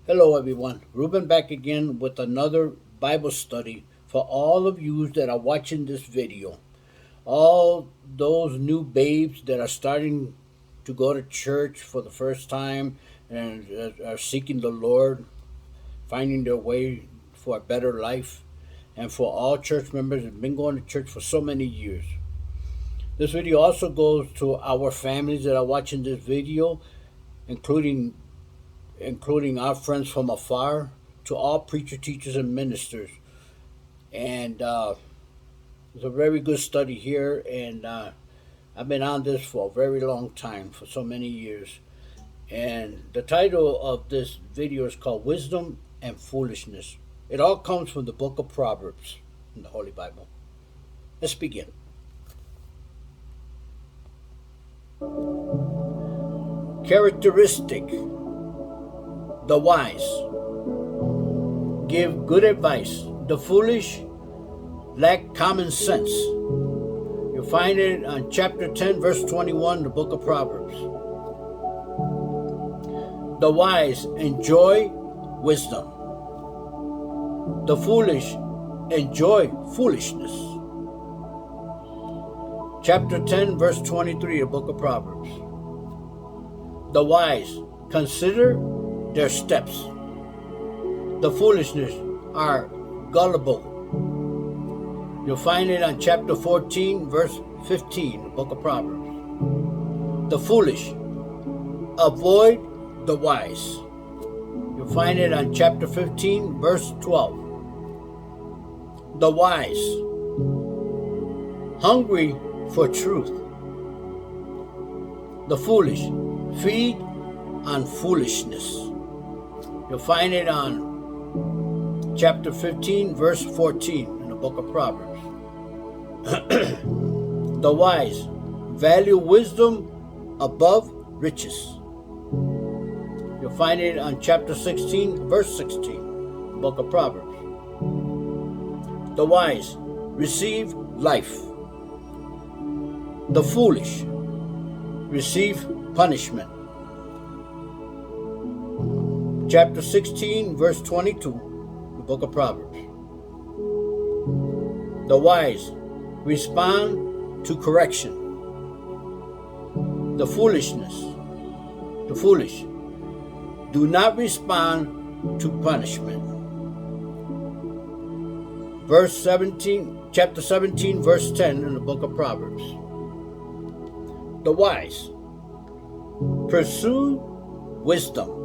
Hello, everyone. Ruben back again with another Bible study for all of you that are watching this video. All those new babes that are starting to go to church for the first time and are seeking the Lord, finding their way for a better life, and for all church members that have been going to church for so many years. This video also goes to our families that are watching this video, including our friends from afar, to all preacher, teachers, and ministers. And it's a very good study here. And I've been on this for a very long time, for so many years. And the title of this video is called Wisdom and Foolishness. It all comes from the book of Proverbs in the Holy Bible. Let's begin. Characteristic: the wise give good advice. The foolish lack common sense. You'll find it on chapter 10, verse 21, the book of Proverbs. The wise enjoy wisdom. The foolish enjoy foolishness. Chapter 10, verse 23, the book of Proverbs. The wise consider their steps. The foolishness are gullible. You'll find it on chapter 14, verse 15, the book of Proverbs. The foolish avoid the wise. You'll find it on chapter 15, verse 12. The wise hungry for truth. The foolish feed on foolishness. You'll find it on chapter 15, verse 14 in the book of Proverbs. The wise value wisdom above riches. You'll find it on chapter 16, verse 16, the book of Proverbs. The wise receive life. The foolish receive punishment. Chapter 16, verse 22, the book of Proverbs. The wise respond to correction. The foolish do not respond to punishment. Chapter 17, verse 10 in the book of Proverbs. The wise pursue wisdom.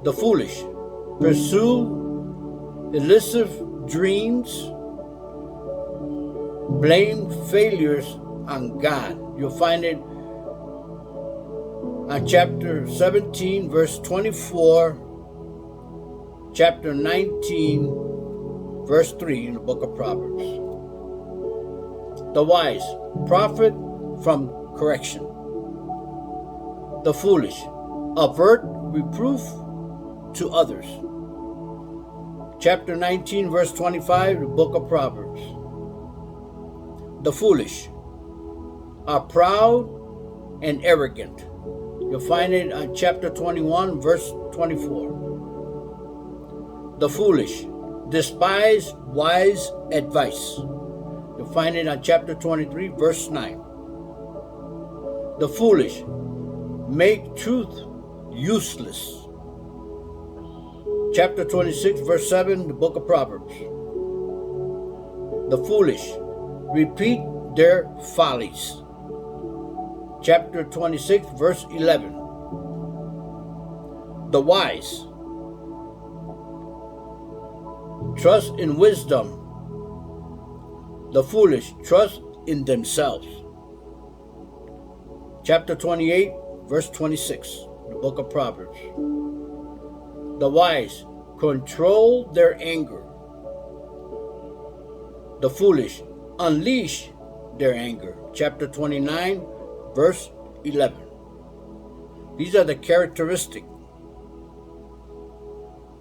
The foolish pursue elusive dreams, blame failures on God. You'll find it on chapter 17, verse 24, chapter 19, verse 3 in the book of Proverbs. The wise profit from correction. The foolish avert reproof to others. Chapter 19, verse 25, the book of Proverbs. The foolish are proud and arrogant. You'll find it on chapter 21, verse 24. The foolish despise wise advice. You'll find it on chapter 23, verse 9. The foolish make truth useless. Chapter 26, verse 7, the book of Proverbs. The foolish repeat their follies. Chapter 26, verse 11. The wise trust in wisdom. The foolish trust in themselves. Chapter 28, verse 26, the book of Proverbs. The wise control their anger. The foolish unleash their anger. Chapter 29, verse 11. These are the characteristics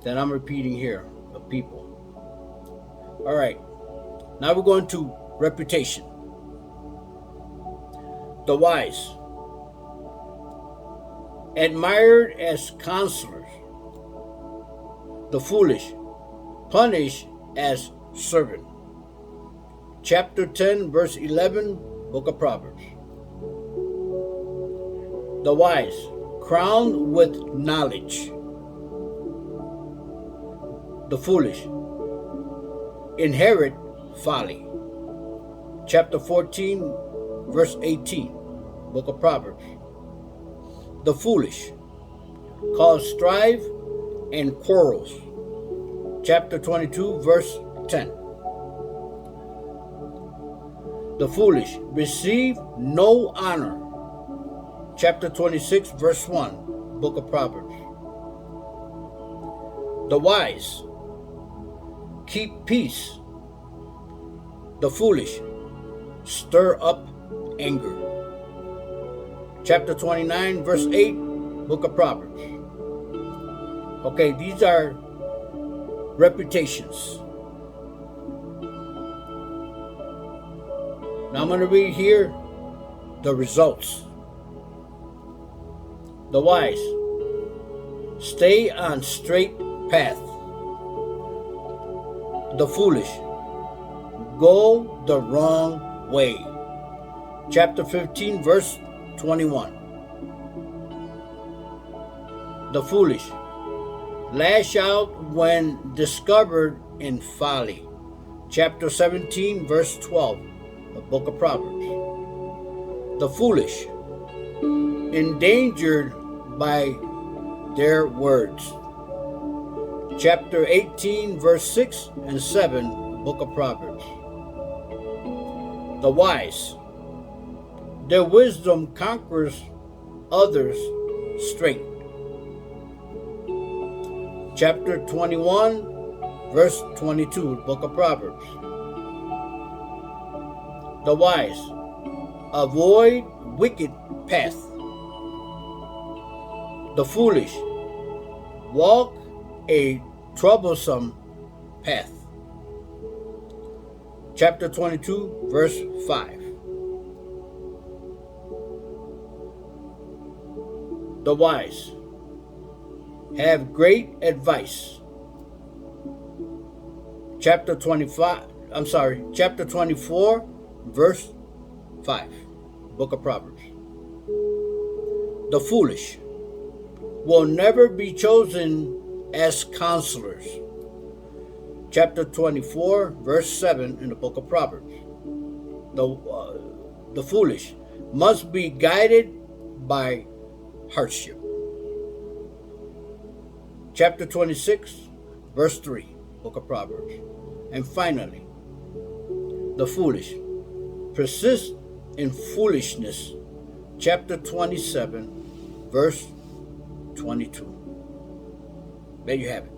that I'm repeating here of people. All right, now we're going to reputation. The wise admired as counselors, the foolish, punished as servant. Chapter 10, verse 11, Book of Proverbs. The wise, crowned with knowledge. The foolish, inherit folly. Chapter 14, verse 18, Book of Proverbs. The foolish cause strife and quarrels. Chapter 22, verse 10. The foolish receive no honor. Chapter 26, verse 1, Book of Proverbs. The wise keep peace. The foolish stir up anger. Chapter 29, verse 8, Book of Proverbs. Okay, these are reputations. Now I'm going to read here the results. The wise stay on straight path. The foolish go the wrong way. Chapter 15, verse 21. The foolish lash out when discovered in folly. Chapter 17, verse 12, the Book of Proverbs. The foolish endangered by their words. Chapter 18, verse 6 and 7, Book of Proverbs. The wise, their wisdom conquers others' strength. Chapter 21, verse 22, Book of Proverbs. The wise avoid wicked path. The foolish walk a troublesome path. Chapter 22, verse 5. The wise have great advice. Chapter 24, verse 5, Book of Proverbs. The foolish will never be chosen as counselors. Chapter 24, verse 7 in the Book of Proverbs. The foolish must be guided by hardship. Chapter 26, verse 3, Book of Proverbs. And finally, the foolish persist in foolishness. Chapter 27, verse 22. There you have it.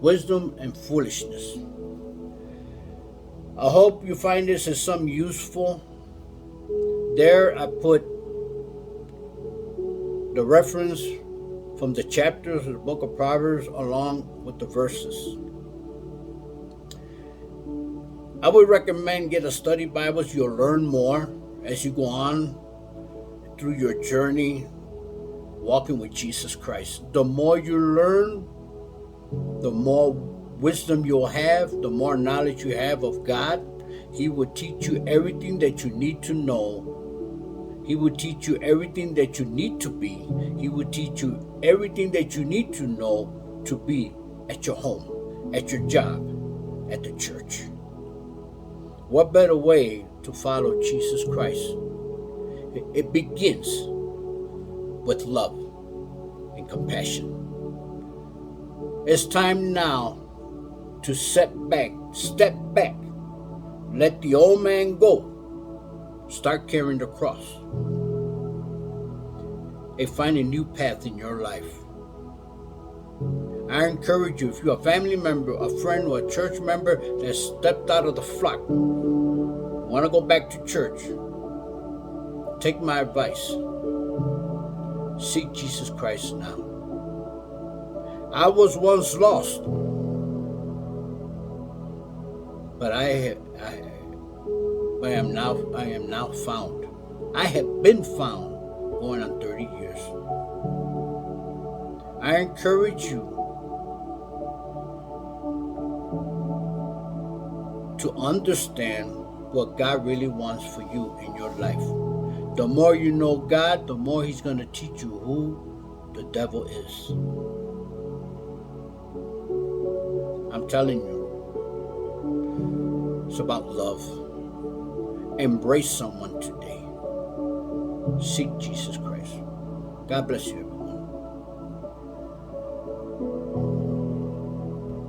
Wisdom and foolishness. I hope you find this as something useful. There I put the reference from the chapters of the Book of Proverbs along with the verses. I would recommend get a study Bible. You'll learn more as you go on through your journey walking with Jesus Christ. The more you learn, the more wisdom you'll have, the more knowledge you have of God. He will teach you everything that you need to know. He will teach you everything that you need to be. He will teach you everything that you need to know to be at your home, at your job, at the church. What better way to follow Jesus Christ? It begins with love and compassion. It's time now to step back, let the old man go, start carrying the cross, and find a new path in your life. I encourage you, if you're a family member, a friend, or a church member that stepped out of the flock, want to go back to church, take my advice. Seek Jesus Christ now. I was once lost, but I am now found. I have been found going on 30 years. I encourage you to understand what God really wants for you in your life. The more you know God, the more He's going to teach you who the devil is. I'm telling you, it's about love. Embrace someone today. Seek Jesus Christ. God bless you.